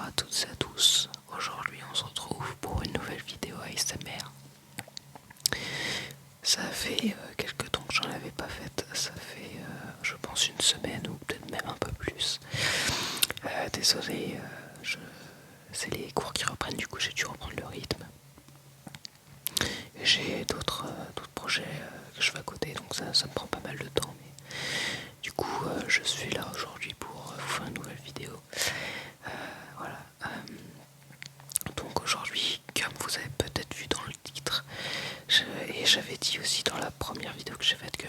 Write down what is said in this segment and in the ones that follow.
à toutes et à tous. Aujourd'hui, on se retrouve pour une nouvelle vidéo ASMR. Ça fait quelques temps que j'en avais pas faite. Ça fait, je pense, une semaine ou peut-être même un peu plus. Désolé, c'est les cours qui reprennent, du coup j'ai dû reprendre le rythme. J'ai d'autres projets que je fais à côté, donc ça me prend pas mal de temps. Mais du coup, je suis là aujourd'hui pour vous faire une nouvelle vidéo. Voilà. Donc aujourd'hui, comme vous avez peut-être vu dans le titre, et j'avais dit aussi dans la première vidéo que j'ai faite que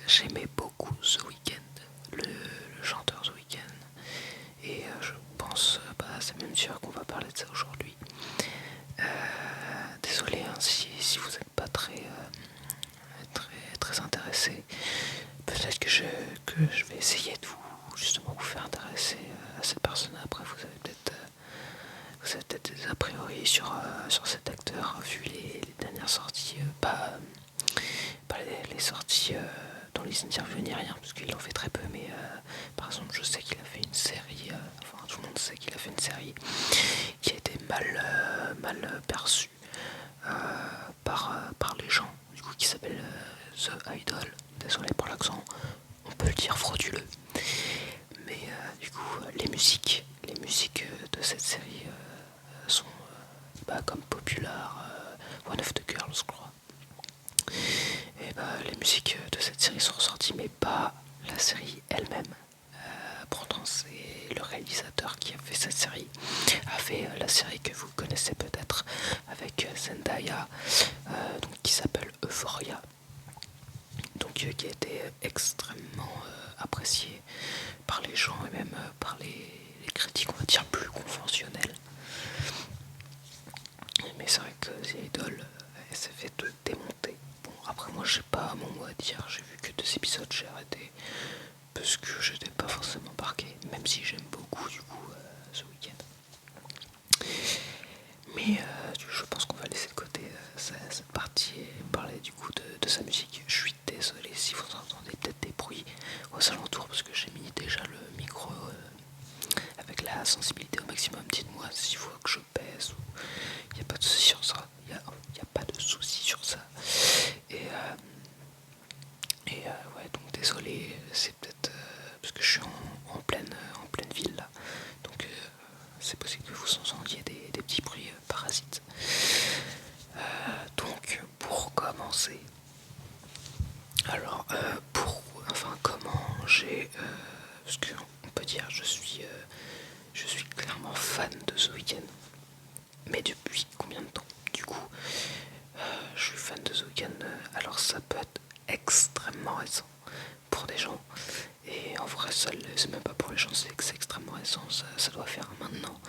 j'aimais beaucoup The Weeknd, le chanteur The Weeknd, et je pense, c'est même sûr qu'on va parler de ça aujourd'hui. Désolé si vous n'êtes pas très intéressé. Peut-être que je vais essayer de vous faire intéresser à cette personne. Après, vous avez peut-être des a priori sur cet acteur vu les dernières sorties, pas les sorties dans les interviews ni rien, parce qu'il en fait très peu, mais par exemple je sais qu'il a fait une série, enfin tout le monde sait qu'il a fait une série qui a été mal perçue par les gens, du coup, qui s'appelle The Idol. Désolé pour l'accent, on peut le dire frauduleux. Mais du coup, les musiques de cette série sont comme Popular, One of the Girls, je crois. Et les musiques de cette série sont ressorties, mais pas la série elle-même. Pourtant, c'est le réalisateur qui a fait cette série, a fait la série que vous connaissez peut-être avec Zendaya, qui s'appelle Euphoria, donc qui a été extrêmement appréciée par les gens et même par les critiques, on va dire, plus conventionnelles. Mais c'est vrai que The Idol, elle s'est fait démonter. Bon, après moi j'ai pas mon mot à dire, j'ai vu que 2 épisodes, j'ai arrêté parce que j'étais pas forcément embarqué, même si j'aime beaucoup du coup ce week-end. Mais je pense qu'on va laisser de côté cette partie et parler du coup de sa musique. Je suis désolé si vous entendez peut-être des bruits aux alentours parce que j'ai mis déjà le micro avec la sensibilité au maximum. Dites-moi si vous voulez que je pèse ou il n'y a pas de souci sur ça. Il n'y a pas de souci sur ça. Et ouais, donc désolé, c'est peut-être parce que je suis en pleine ville là. Donc c'est possible que vous entendiez des petits bruits parasites. Donc pour commencer, alors comment j'ai, parce qu'on peut dire je suis clairement fan de The Weeknd, mais depuis combien de temps? Du coup, je suis fan de The Weeknd, alors ça peut être extrêmement récent pour des gens, et en vrai c'est même pas pour les gens, c'est que c'est extrêmement récent, ça doit faire maintenant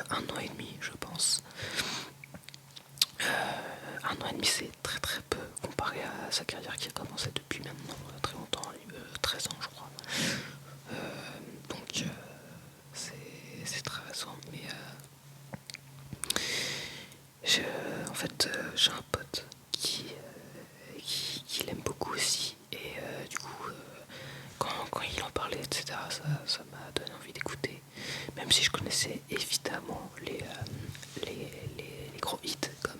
1 an et demi je pense. 1 an et demi c'est très très peu comparé à sa carrière qui a commencé depuis maintenant très longtemps, 13 ans je crois. Donc c'est très récent, mais en fait j'ai un pote qui l'aime beaucoup aussi, et du coup quand il en parlait etc, ça m'a donné envie d'écouter, même si je connaissais évidemment les gros hits comme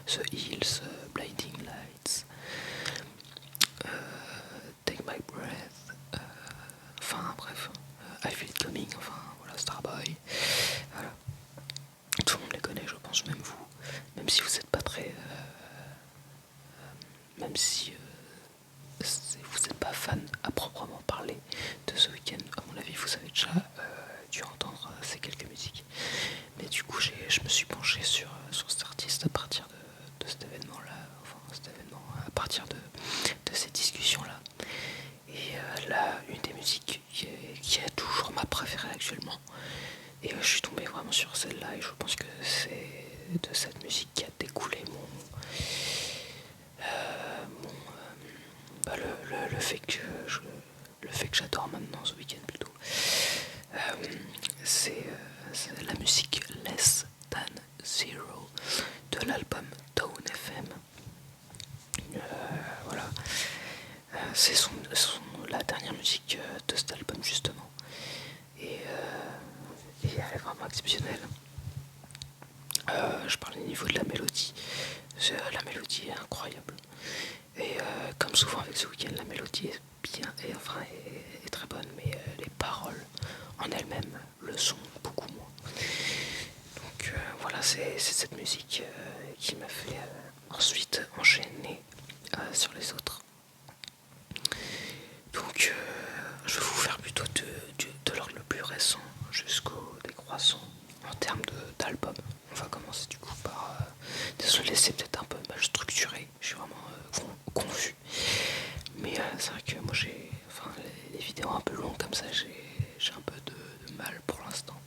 The Hills, Blinding Lights, Take My Breath, enfin bref, I Feel It Coming, enfin voilà, Starboy, voilà. Tout le monde les connaît, je pense, même vous, même si vous n'êtes pas très même si vous n'êtes pas fan à proprement parler de The Weeknd, à mon avis vous avez déjà dû entendre ces quelques musiques. Mais du coup je me suis penché sur cet artiste à partir de cet événement là, à partir de ces discussions là. Et là, une des musiques qui est toujours ma préférée actuellement, et je suis tombé vraiment sur celle-là, et je pense que c'est de cette musique qui a découlé le fait que j'adore maintenant The Weeknd plutôt. C'est la musique Less Than Zero de l'album Down FM. Voilà, c'est la dernière musique de cet album justement. Et exceptionnel. Je parle au niveau de la mélodie. La mélodie est incroyable. Et comme souvent avec The Weeknd, la mélodie est bien, est très bonne, mais les paroles en elles-mêmes le sont beaucoup moins. Donc voilà, c'est cette musique qui m'a fait ensuite enchaîner sur les autres. Donc je vais vous faire plutôt de l'ordre le plus récent jusqu'au décroissant en termes d'album. On va commencer du coup par... désolé, c'est peut-être un peu mal structuré, je suis vraiment confus. Mais c'est vrai que moi les vidéos un peu longues comme ça, j'ai un peu de mal pour l'instant.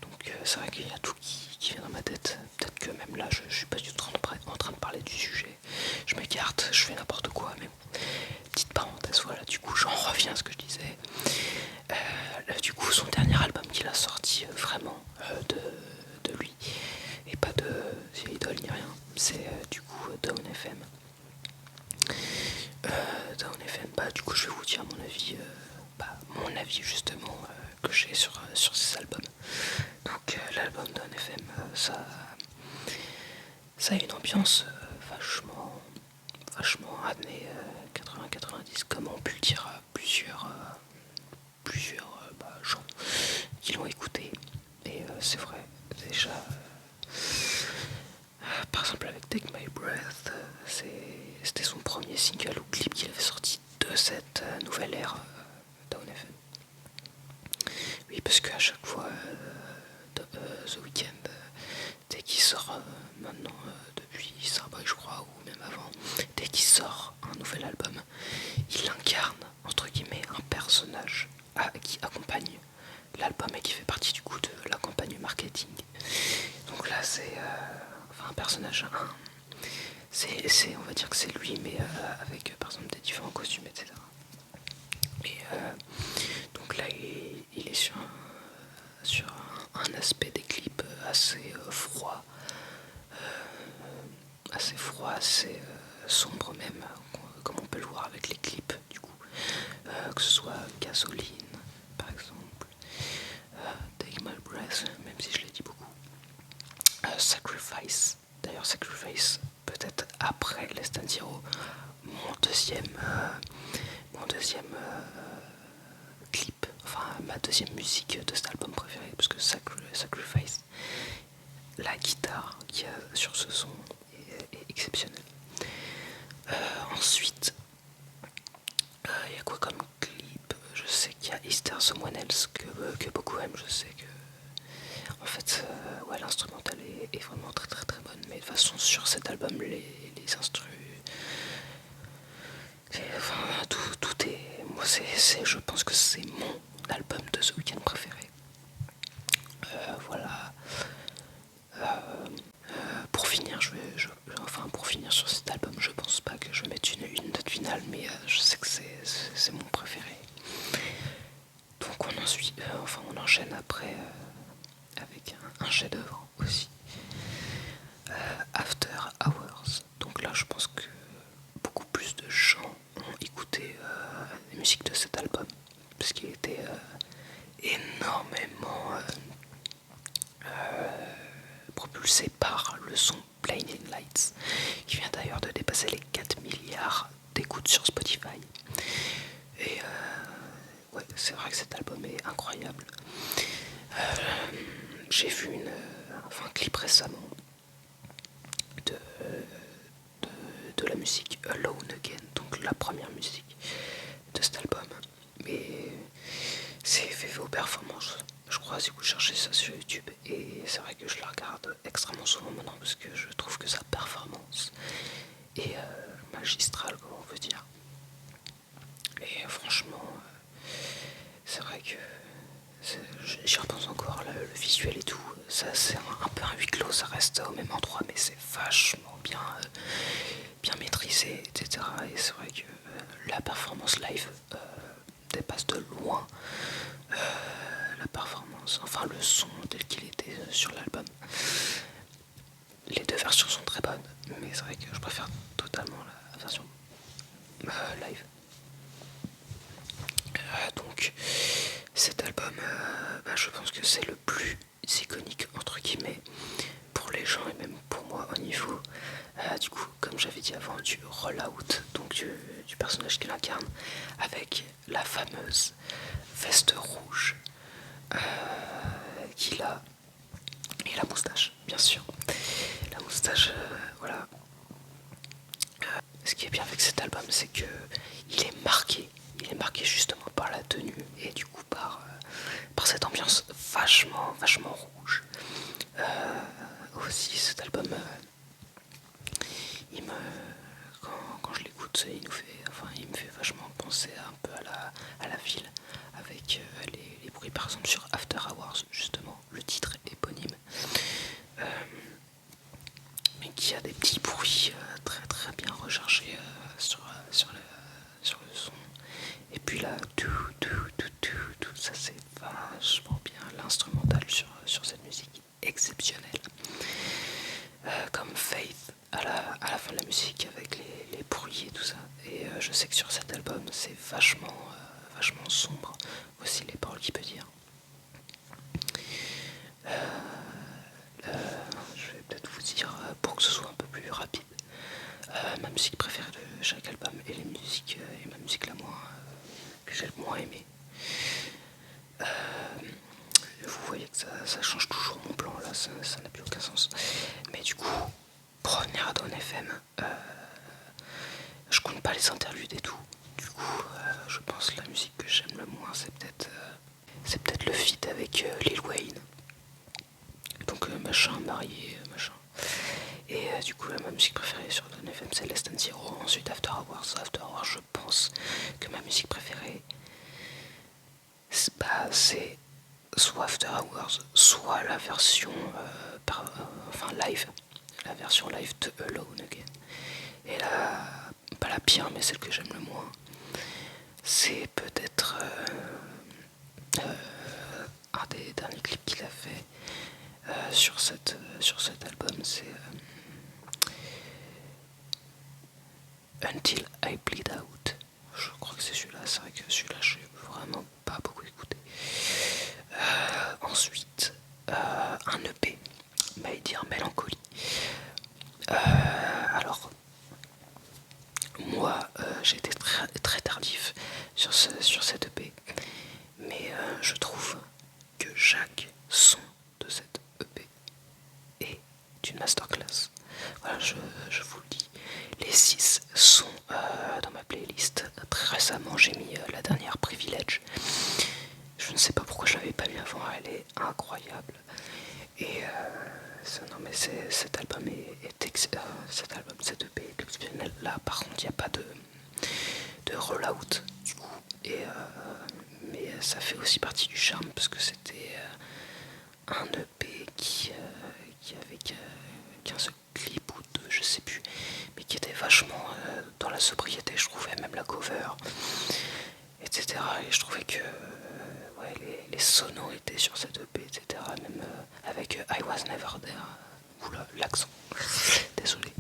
Donc c'est vrai qu'il y a tout qui vient dans ma tête. Peut-être que même là, je suis pas du tout en train de parler du sujet. Je m'écarte, je fais n'importe quoi, mais bon. Petite parenthèse, voilà, du coup j'en reviens à ce que je disais. Du coup son dernier album qu'il a sorti vraiment de lui, et pas de The Idol ni rien, c'est du coup Down FM. Down FM, du coup je vais vous dire mon avis justement que j'ai sur ces albums. Donc l'album Down FM, ça a une ambiance vachement années 80-90, comme ont pu le dire plusieurs gens qui l'ont écouté. Et c'est vrai, déjà, par exemple avec Take My Breath, c'était son premier single ou clip qu'il avait sorti de cette nouvelle ère Down FM. Oui, parce qu'à chaque fois, The Weeknd, dès qu'il sort maintenant, depuis Starboy je crois, ou même avant, dès qu'il sort un nouvel album, il incarne, entre guillemets, un personnage qui accompagne l'album et qui fait partie du coup de la campagne marketing. Donc là c'est un personnage, on va dire que c'est lui, mais avec par exemple des différents costumes, etc. Et donc là il est sur un aspect des clips assez froid, assez sombre même, comme on peut le voir avec les clips du coup, que ce soit Gasoline par exemple, Take My Breath, même si je l'ai dit beaucoup, Sacrifice. D'ailleurs Sacrifice, peut-être après Less Than Zero, mon deuxième clip, ma deuxième musique de cet album préféré, parce que Sacrifice, la guitare qu'il y a sur ce son est exceptionnelle. Ensuite, il y a quoi comme clip? Je sais qu'il y a Easter Someone Else que beaucoup aiment. Je sais que en fait l'instrumental est vraiment très très très bonne, mais de toute façon sur cet album les instrus, tout est, moi je pense que c'est mon album de The Weeknd préféré. Voilà. Pour finir, pour finir sur cet album, je pense pas que je mette une note finale, mais je sais que c'est mon préféré. Donc on enchaîne après avec un chef-d'œuvre aussi, After Hours. Donc là, je pense que beaucoup plus de gens ont écouté les musiques de cet album, parce qu'il était énormément propulsé par le son Blinding Lights, qui vient d'ailleurs de dépasser les 4 milliards d'écoutes sur Spotify. Et c'est vrai que cet album est incroyable. J'ai vu un clip récemment de la musique Alone Again, donc la première musique de cet album. Mais c'est fait aux performances. Je crois si vous cherchez ça sur YouTube, et c'est vrai que je la regarde extrêmement souvent maintenant parce que je trouve que sa performance est magistrale, comme on peut dire. Et franchement, c'est vrai que j'y repense encore, le visuel et tout, ça c'est un peu un huis clos, ça reste au même endroit, mais c'est vachement bien maîtrisé, etc. Et c'est vrai que la performance live dépasse de loin la performance, le son tel qu'il était sur l'album. Les deux versions sont très bonnes, mais c'est vrai que je préfère totalement la version live. Donc cet album, je pense que c'est le plus iconique entre guillemets pour les gens et même pour moi au niveau du coup, comme j'avais dit avant, du rollout, donc du personnage qu'il incarne, avec la fameuse veste rouge qu'il a, et la moustache, bien sûr. La moustache, voilà. Ce qui est bien avec cet album, c'est que il est marqué. Il est marqué justement par la tenue et du coup par cette ambiance vachement rouge. Aussi, cet album, il me, quand je l'écoute, il me fait vachement penser un peu à la ville, avec les bruits, par exemple sur After Hours, justement, le titre éponyme, mais qui a des petits bruits très bien recherchés sur le son. Et puis là, tout, ça c'est vachement bien. L'instrumental sur cette musique exceptionnelle. Comme Faith à la fin de la musique avec les bruits et tout ça. Et je sais que sur cet album c'est vachement sombre aussi les paroles qu'il peut dire. Je vais peut-être vous dire pour que ce soit un peu plus rapide ma musique préférée de chaque album et les musiques et ma musique la moins que j'ai le moins aimée. Vous voyez que ça change toujours mon plan là, ça n'a plus aucun sens. Mais du coup, pour revenir à Dawn FM, je compte pas les interludes et tout. Du coup, je pense que la musique que j'aime le moins, c'est peut-être le feat avec Lil Wayne. Donc machin, marié, machin. Et du coup, ma musique préférée sur Dawn FM, c'est Less Than Zero. Ensuite, After Hours. After Hours, je pense que ma musique préférée, c'est soit After Hours, soit la version live, la version live de Alone Again. Et là, pas la pire, mais celle que j'aime le moins, c'est peut-être un des derniers clips qu'il a fait sur cet album, c'est Until I Bleed Out. Je crois que c'est celui-là, c'est vrai que celui-là, je n'ai vraiment pas beaucoup écouté. Ensuite, un EP, My Dear Melancholy. Alors, moi, j'ai été très tardif sur cette EP, mais je trouve que chaque son de cette EP est une masterclass. Voilà, je vous le dis. Les 6 sont dans ma playlist. Très récemment, j'ai mis la dernière Privilege. Je ne sais pas pourquoi je l'avais pas mis avant, elle est incroyable. Et non mais cet album cette EP est exceptionnel. Là par contre il n'y a pas de rollout du coup. Mais ça fait aussi partie du charme parce que c'était un EP qui avait qu'un seul clip ou deux, je sais plus, mais qui était vachement dans la sobriété, je trouvais, même la cover, etc. Et je trouvais que les sonos étaient sur cette EP, etc. Même avec I Was Never There, oula, l'accent, désolé.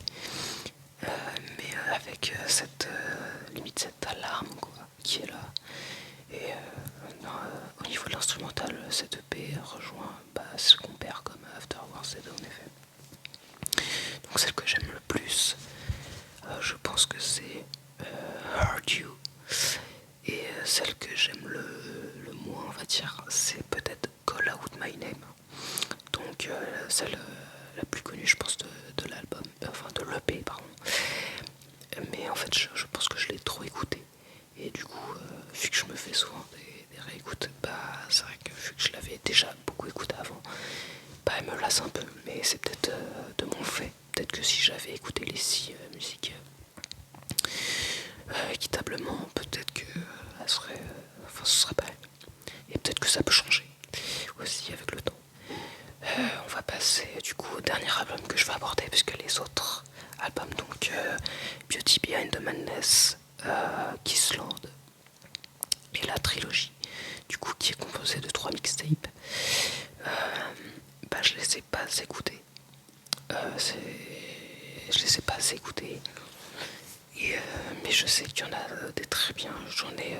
Mais avec limite cette alarme quoi, qui est là. Et au niveau de l'instrumental, cette EP rejoint ce qu'on perd comme After Wars et Dawn FM. Donc celle que j'aime le plus, je pense que c'est Hurt You. Et celle que j'aime le moins, on va dire, c'est peut-être Call Out My Name. Donc celle la plus connue, je pense, de l'album, enfin de l'EP, pardon. Mais en fait, je pense que je l'ai trop écouté. Et du coup, vu que je me fais souvent des réécoutes, c'est vrai que vu que je l'avais déjà beaucoup écouté avant, elle me lasse un peu. Mais c'est peut-être de mon fait. Peut-être que si j'avais écouté les 6 musiques équitablement, peut-être que ce serait pas elle. Et peut-être que ça peut changer aussi avec le temps. On va passer du coup au dernier album que je vais aborder, puisque les autres albums, donc Beauty Behind the Madness, Kissland et la trilogie, du coup qui est composée de 3 mixtapes, je les ai pas écoutés. Je les ai pas assez écoutés. Mais je sais qu'il y en a des très bien. J'en ai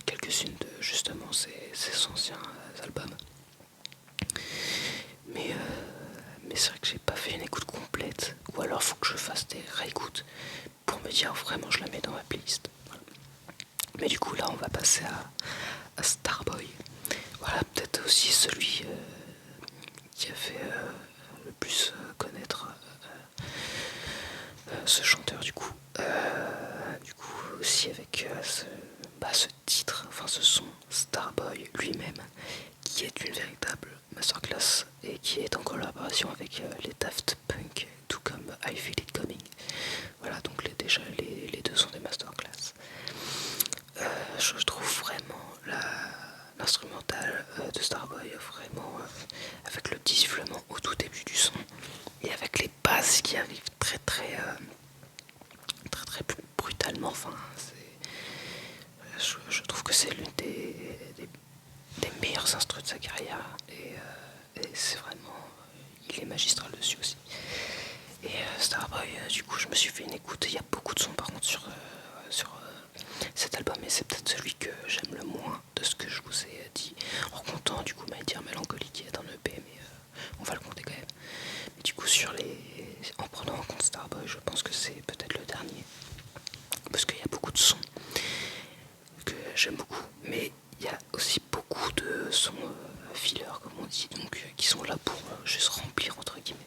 quelques-unes de justement ces anciens albums. mais c'est vrai que j'ai pas fait une écoute complète, ou alors faut que je fasse des réécoutes pour me dire vraiment je la mets dans ma playlist. Voilà. Mais du coup là on va passer à Starboy. Voilà, peut-être aussi celui qui a fait le plus connaître ce chanteur du coup. Du coup aussi avec ce titre, enfin ce son Starboy lui-même, qui est une véritable masterclass et qui est en collaboration avec les Daft Punk, tout comme I Feel It Coming. Voilà, donc déjà les deux sont des masterclass. Je trouve vraiment l'instrumental de Starboy vraiment avec le petit sifflement au tout début du son et avec les basses qui arrivent très brutalement. Enfin, je trouve que c'est l'une des meilleurs instruments de sa carrière et c'est vraiment il est magistral dessus aussi. Et Starboy, du coup je me suis fait une écoute. Il y a beaucoup de sons par contre sur cet album, et c'est peut-être celui que j'aime le moins de ce que je vous ai dit, en comptant du coup My Dear Melancholy qui est un EP, mais on va le compter quand même. Mais du coup en prenant en compte Starboy, je pense que c'est peut-être le dernier, parce qu'il y a beaucoup de sons que j'aime beaucoup, mais il y a aussi beaucoup de sons filler comme on dit, donc qui sont là pour juste remplir entre guillemets.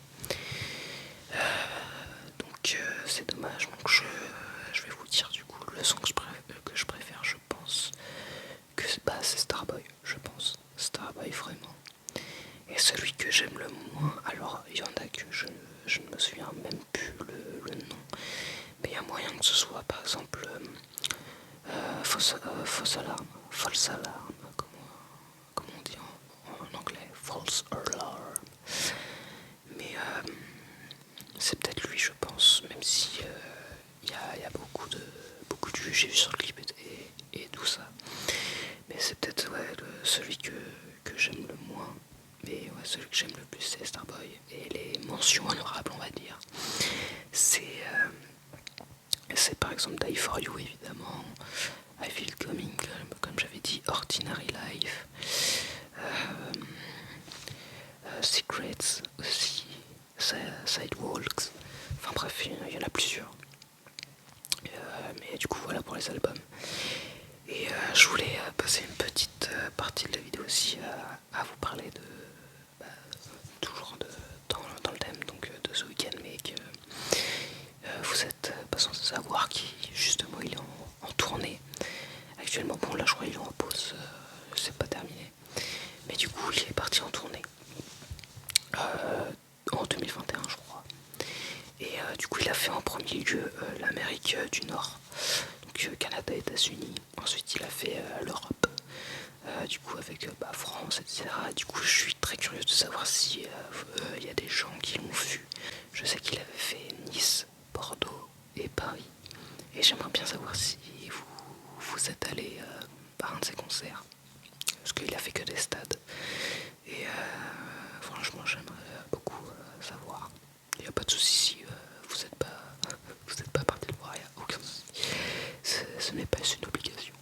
Donc c'est dommage. Donc je vais vous dire du coup le son que je préfère, je pense que c'est Starboy, je pense. Starboy vraiment. Et celui que j'aime le moins, alors il y en a que je ne me souviens même plus le nom, mais il y a moyen que ce soit par exemple False Alarm, comme on dit en anglais, False Alarm. Mais c'est peut-être lui, je pense, même si il y a beaucoup de vues, j'ai vu sur le clip et tout ça. Mais c'est peut-être celui que j'aime le moins. Mais ouais, celui que j'aime le plus, c'est Starboy. Et les mentions honorables, on va dire, c'est par exemple Die For You, évidemment, I Feel Coming, comme j'avais dit, Ordinary Life, Secrets aussi, Sidewalks, enfin bref, il y en a plusieurs. Mais du coup voilà pour les albums. Et je voulais passer une petite partie de la vidéo aussi à vous parler de toujours dans le thème donc de The Weeknd, mais que vous êtes pas censé savoir qui justement il est en tournée actuellement. Bon là je crois qu'il est en pause, c'est pas terminé, mais du coup il est parti en tournée en 2021 je crois. Et du coup il a fait en premier lieu l'Amérique du Nord, donc Canada, États-Unis. Ensuite il a fait l'Europe, du coup avec France, etc. Du coup je suis très curieux de savoir si il y a des gens qui l'ont vu. Je sais qu'il avait fait Nice, Bordeaux et Paris, et j'aimerais bien savoir si vous êtes allé à un de ses concerts, parce qu'il a fait que des stades. Et franchement j'aimerais beaucoup savoir. Il n'y a pas de souci si vous n'êtes pas parti le voir, il n'y a aucun souci. Ce n'est pas une obligation.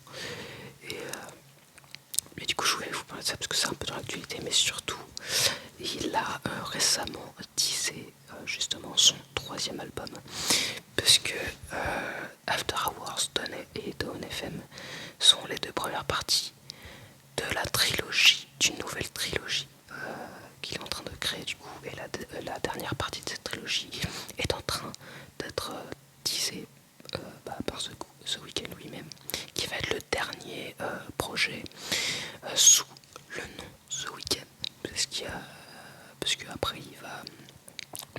Et mais du coup je voulais vous parler de ça parce que c'est un peu dans l'actualité, mais surtout il a récemment teasé justement son 3e album, parce que After Hours et Dawn FM sont les 2 premières parties de la trilogie, d'une nouvelle trilogie qu'il est en train de créer du coup, et la dernière partie de cette trilogie est en train d'être teasée par The Weeknd lui-même, qui va être le dernier projet sous le nom The Weeknd, parce qu'après il va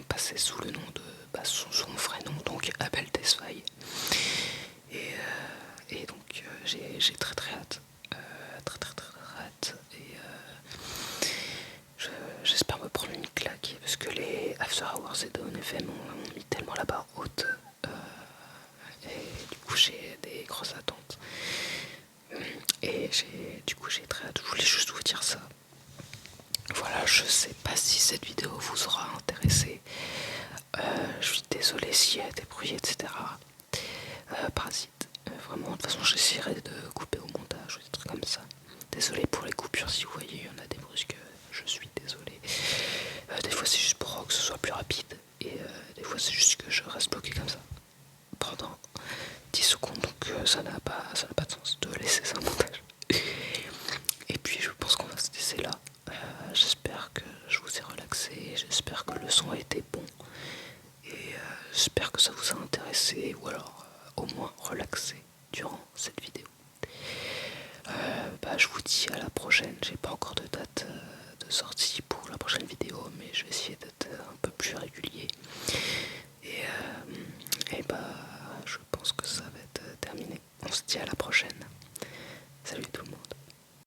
passer sous le nom de son vrai nom, donc Abel Tesfaye. Et donc j'ai très hâte, très hâte, et j'espère me prendre une claque, parce que les After Hours et Dawn FM ont mis tellement la barre haute, et du coup j'ai des grosses attentes. Et du coup j'ai très hâte, je voulais juste vous dire ça. Voilà, je sais pas si cette vidéo vous aura intéressé. Je suis désolé s'il y a des bruits, etc. Parasite. Vraiment, de toute façon j'essaierai de couper au montage ou des trucs comme ça. Désolé pour les coupures, si vous voyez il y en a des brusques, je suis désolé. Des fois c'est juste pour que ce ça n'a pas de sens de laisser ça en montage. Et puis je pense qu'on va se laisser là. J'espère que je vous ai relaxé, j'espère que le son a été bon. Et j'espère que ça vous a intéressé ou alors au moins relaxé durant cette vidéo. Je vous dis à la prochaine. J'ai pas encore de date de sortie pour la prochaine vidéo,